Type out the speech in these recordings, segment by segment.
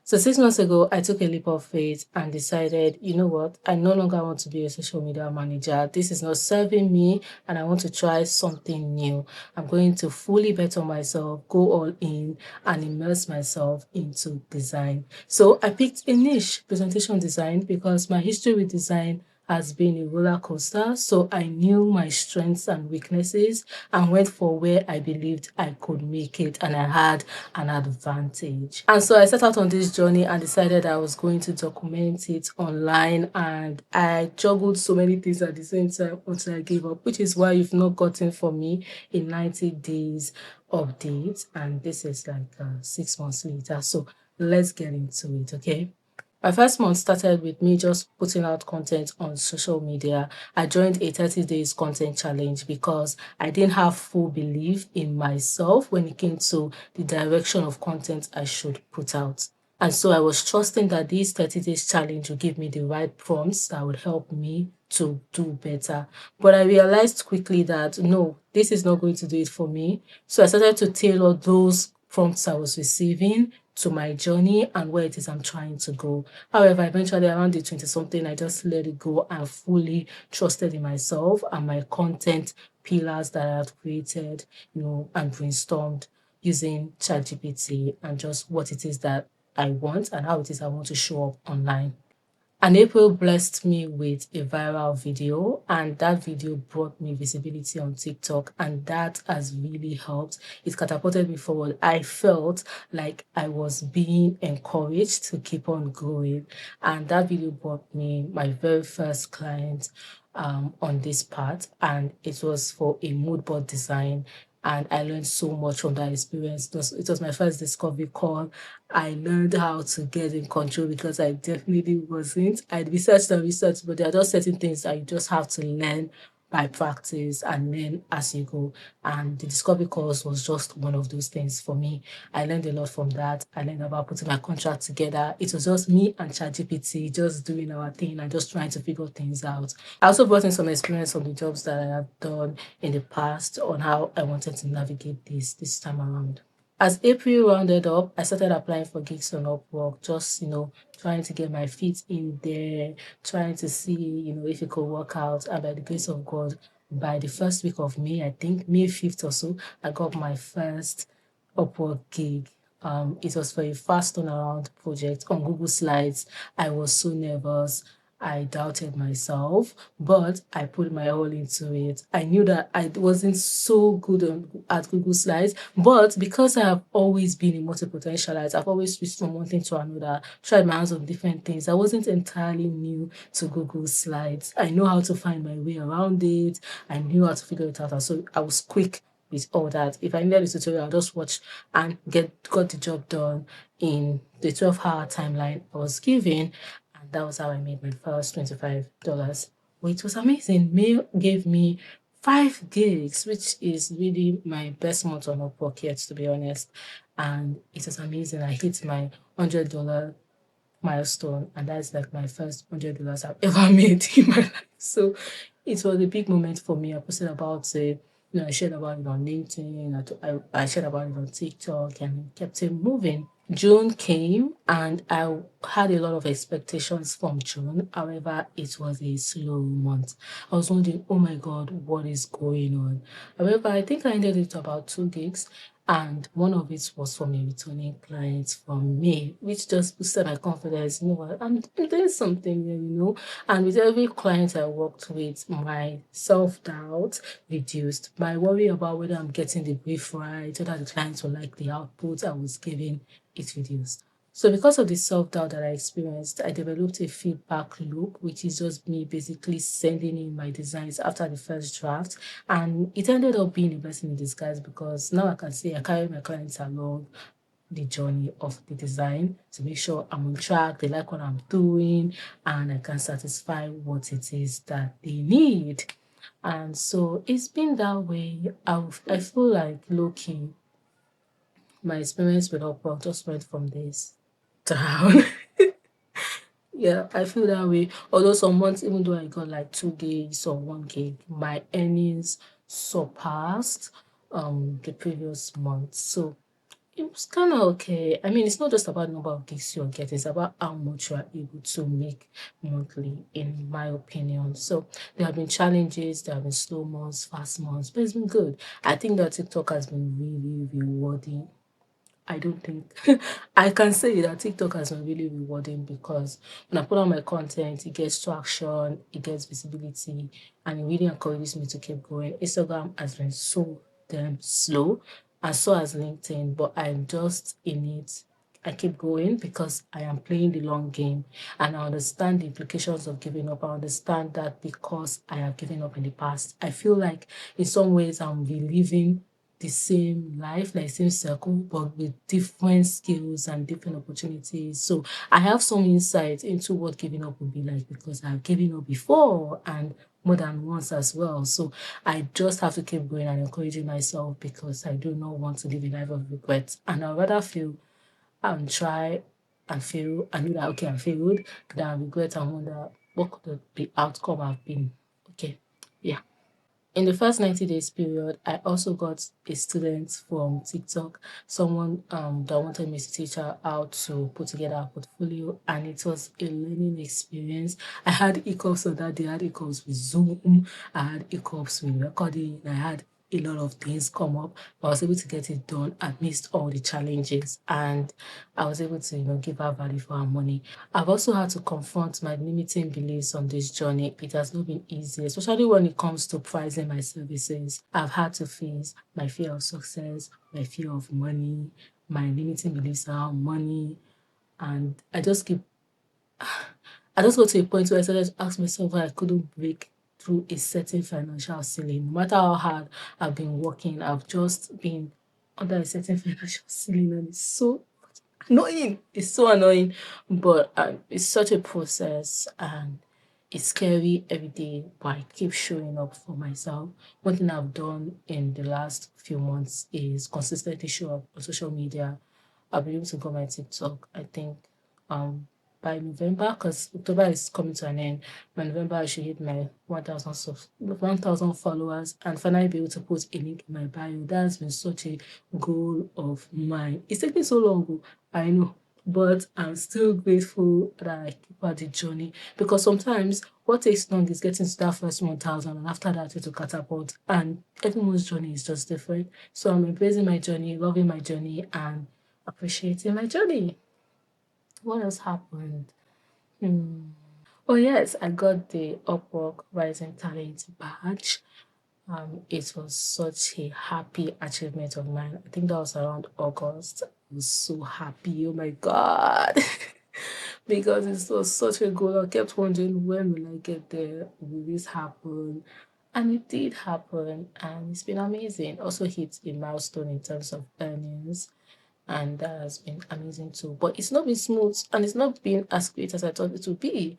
So 6 months ago, I took a leap of faith and decided, you know what, I no longer want to be a social media manager. This is not serving me and I want to try something new. I'm going to fully bet on myself, go all in and immerse myself into design. So I picked a niche, presentation design, because my history with design has been a roller coaster. So I knew my strengths and weaknesses and went for where I believed I could make it and I had an advantage. And so I set out on this journey and decided I was going to document it online, and I juggled so many things at the same time until I gave up, which is why you've not gotten from me a 90 days update. And this is like 6 months later. So let's get into it, okay? My first month started with me just putting out content on social media. I joined a 30 days content challenge because I didn't have full belief in myself when it came to the direction of content I should put out. And so I was trusting that this 30 days challenge would give me the right prompts that would help me to do better. But I realized quickly that no, this is not going to do it for me. So I started to tailor those prompts I was receiving to my journey and where it is I'm trying to go. However, eventually around the 20 something, I just let it go and fully trusted in myself and my content pillars that I have created, and brainstormed using ChatGPT and just what it is that I want and how it is I want to show up online. And April blessed me with a viral video, and that video brought me visibility on TikTok, and that has really helped. It catapulted me forward. I felt like I was being encouraged to keep on growing, and that video brought me my very first client on this part, and it was for a mood board design. And I learned so much from that experience. It was my first discovery call. I learned how to get in control because I definitely wasn't. I researched and researched, but there are just certain things that you just have to learn by practice and learn as you go. And the discovery course was just one of those things for me. I learned a lot from that. I learned about putting my contract together. It was just me and ChatGPT just doing our thing and just trying to figure things out. I also brought in some experience from the jobs that I have done in the past on how I wanted to navigate this time around. As April rounded up, I started applying for gigs on Upwork, just, trying to get my feet in there, trying to see, if it could work out. And by the grace of God, by the first week of May, I think May 5th or so, I got my first Upwork gig. It was for a fast turnaround project on Google Slides. I was so nervous. I doubted myself, but I put my all into it. I knew that I wasn't so good at Google Slides, but because I have always been a multi-potentialite, I've always switched from one thing to another, tried my hands on different things. I wasn't entirely new to Google Slides. I know how to find my way around it. I knew how to figure it out. And so I was quick with all that. If I needed a tutorial, I'll just watch and got the job done in the 12-hour timeline I was given. And that was how I made my first $25, which was amazing. May gave me 5 gigs, which is really my best month on Upwork yet, to be honest. And it was amazing. I hit my $100 milestone, and that's like my first $100 I've ever made in my life. So it was a big moment for me. I posted about it, I shared about it on LinkedIn, I shared about it on TikTok, and kept it moving. June came and I had a lot of expectations from June. However, it was a slow month. I was wondering, oh my God, what is going on? However, I think I ended it about 2 gigs, and one of it was from a returning client from me, which just boosted my confidence. You know what? I'm doing something here. And with every client I worked with, my self-doubt reduced. My worry about whether I'm getting the brief right, whether the clients will like the output I was giving, it reduced. So because of the self-doubt that I experienced, I developed a feedback loop, which is just me basically sending in my designs after the first draft. And it ended up being a blessing in disguise because now I can say I carry my clients along the journey of the design to make sure I'm on track, they like what I'm doing, and I can satisfy what it is that they need. And so it's been that way. I feel like low-key, my experience with Upwork just went from this down. Yeah, I feel that way. Although some months, even though I got like 2 gigs or 1 gig, my earnings surpassed the previous month. So It was kind of okay. I mean, it's not just about the number of gigs you're getting, it's about how much you are able to make monthly, in my opinion. So there have been challenges, there have been slow months, fast months, but it's been good. I think that TikTok has been really rewarding. I don't think I can say that TikTok has been really rewarding because when I put on my content, it gets traction, it gets visibility, and it really encourages me to keep going. Instagram has been so damn slow, and so has LinkedIn, but I'm just in it. I keep going because I am playing the long game and I understand the implications of giving up. I understand that because I have given up in the past. I feel like in some ways I'm reliving the same life, like same circle, but with different skills and different opportunities. So I have some insight into what giving up would be like because I've given up before and more than once as well. So I just have to keep going and encouraging myself because I do not want to live a life of regret. And I'd rather fail and try and fail and know that okay, I failed than regret and wonder what could the outcome have been. Okay. Yeah. In the first 90 days period, I also got a student from TikTok, someone that wanted me to teach her how to put together a portfolio, and it was a learning experience. I had hiccups on that day, I had hiccups with Zoom, I had hiccups with recording, I had a lot of things come up, but I was able to get it done amidst all the challenges, and I was able to, give her value for her money. I've also had to confront my limiting beliefs on this journey. It has not been easy, especially when it comes to pricing my services. I've had to face my fear of success, my fear of money, my limiting beliefs around money, and I just got to a point where I started to ask myself why I couldn't break through a certain financial ceiling. No matter how hard I've been working, I've just been under a certain financial ceiling, and it's so annoying. It's so annoying, but it's such a process and it's scary every day, but I keep showing up for myself. One thing I've done in the last few months is consistently show up on social media. I'll be able to go on my TikTok, I think, um, by November, because October is coming to an end. By November, I should hit my 1,000 followers and finally be able to put a link in my bio. That's been such a goal of mine. It's taking so long, oh, I know, but I'm still grateful that I keep at the journey because sometimes what takes long is getting to that first 1,000, and after that, it will catapult. And everyone's journey is just different. So I'm embracing my journey, loving my journey, and appreciating my journey. What else happened? Oh yes, I got the Upwork Rising Talent badge. It was such a happy achievement of mine. I think that was around August. I was so happy. Oh my god. Because it was such a goal. I kept wondering when will I get there? Will this happen? And it did happen, and it's been amazing. Also hit a milestone in terms of earnings, and that has been amazing too. But it's not been smooth, and it's not been as great as I thought it would be.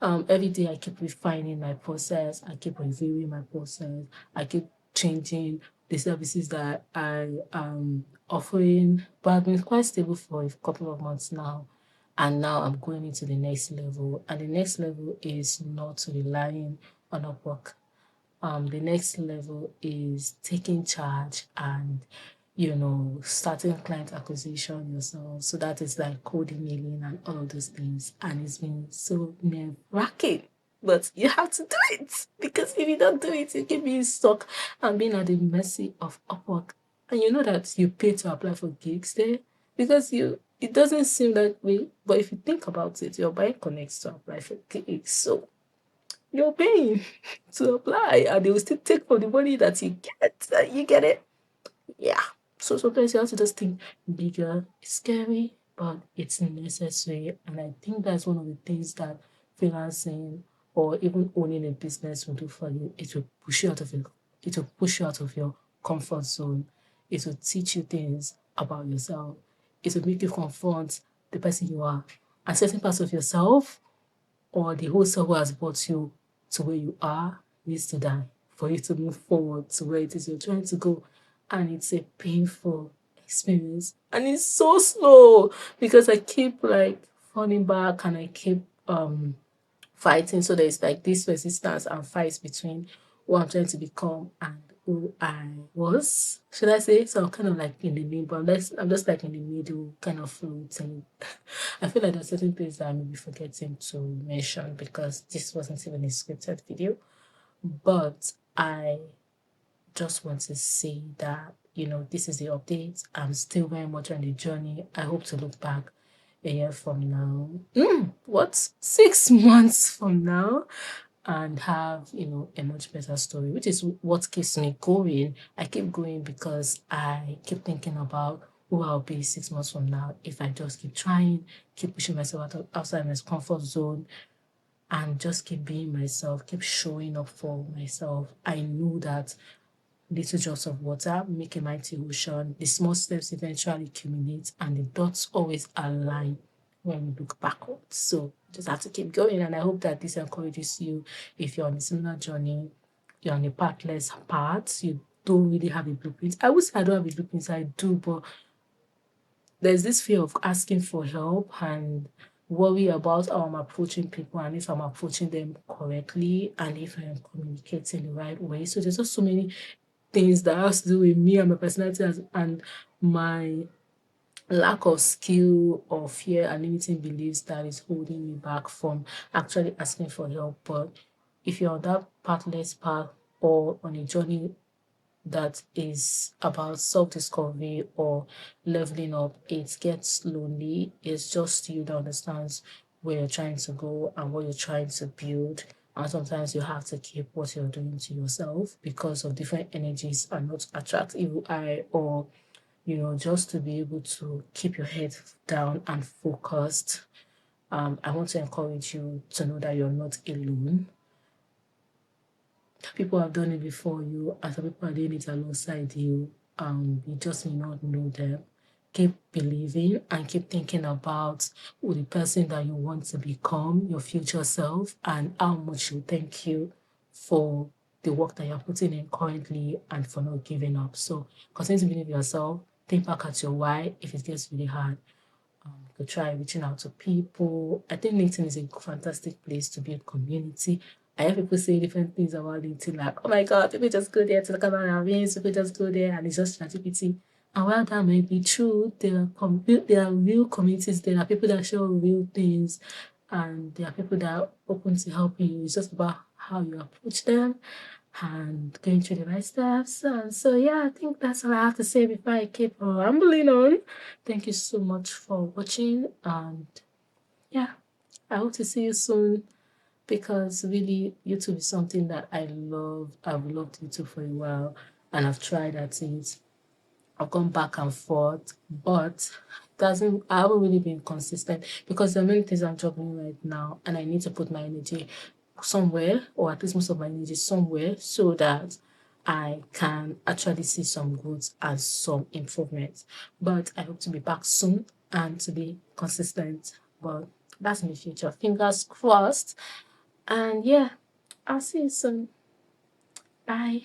Every day I keep refining my process, I keep reviewing my process, I keep changing the services that I am offering. But I've been quite stable for a couple of months now, and now I'm going into the next level. And the next level is not relying on Upwork. The next level is taking charge and starting client acquisition yourself. So that is like cold emailing and all of those things. And it's been so nerve wracking. But you have to do it because if you don't do it, you can be stuck and being at the mercy of Upwork. And you know that you pay to apply for gigs there because it doesn't seem that way. But if you think about it, your buying connects to apply for gigs. So you're paying to apply and they will still take from the money that you get. You get it? Yeah. So sometimes you have to just think bigger. It's scary, but it's necessary. And I think that's one of the things that freelancing or even owning a business will do for you. It will push you out of your comfort zone. It will teach you things about yourself. It will make you confront the person you are and certain parts of yourself or the whole soul has brought you to where you are needs to die for you to move forward to where it is you're trying to go. And it's a painful experience. And it's so slow because I keep like falling back and I keep fighting. So there's like this resistance and fight between who I'm trying to become and who I was, should I say? So I'm kind of like in the middle, I'm just like in the middle, kind of floating. I feel like there's certain things that I may be forgetting to mention because this wasn't even a scripted video. But I just want to say that, this is the update. I'm still very much on the journey. I hope to look back a year from now. What? 6 months from now, and have, a much better story, which is what keeps me going. I keep going because I keep thinking about who I'll be 6 months from now if I just keep trying, keep pushing myself outside my comfort zone, and just keep being myself, keep showing up for myself. I know that little drops of water make a mighty ocean. The small steps eventually accumulate, and the dots always align when we look backwards. So just have to keep going, and I hope that this encourages you. If you're on a similar journey, you're on a pathless path, you don't really have a blueprint. I would say I don't have a blueprint, I do, but there's this fear of asking for help and worry about how I'm approaching people and if I'm approaching them correctly and if I am communicating the right way. So there's just so many things that has to do with me and my personality and my lack of skill or fear and limiting beliefs that is holding me back from actually asking for help. But if you're on that pathless path or on a journey that is about self-discovery or leveling up, it gets lonely. It's just you that understands where you're trying to go and what you're trying to build. And sometimes you have to keep what you're doing to yourself because of different energies and not attract evil eye or, just to be able to keep your head down and focused. I want to encourage you to know that you're not alone. People have done it before you, and some people are doing it alongside you. You just may not know them. Keep believing and keep thinking about who the person that you want to become, your future self, and how much you thank you for the work that you're putting in currently and for not giving up. So continue to believe yourself. Think back at your why if it gets really hard. You could try reaching out to people. I think LinkedIn is a fantastic place to build community. I hear people say different things about LinkedIn, like, oh my God, people just go there to look about their wins, people just go there and it's just ChatGPT. And while that may be true, there are real communities, there are people that show real things, and there are people that are open to helping you. It's just about how you approach them and going through the right steps. And so, yeah, I think that's all I have to say before I keep rambling on. Thank you so much for watching. And yeah, I hope to see you soon because really YouTube is something that I love. I've loved YouTube for a while and I've tried at it. I've gone back and forth, but doesn't I haven't really been consistent because there are many things I'm juggling right now and I need to put my energy somewhere, or at least most of my energy somewhere, so that I can actually see some growth and some improvements. But I hope to be back soon and to be consistent. But that's in the future. Fingers crossed. And yeah, I'll see you soon. Bye.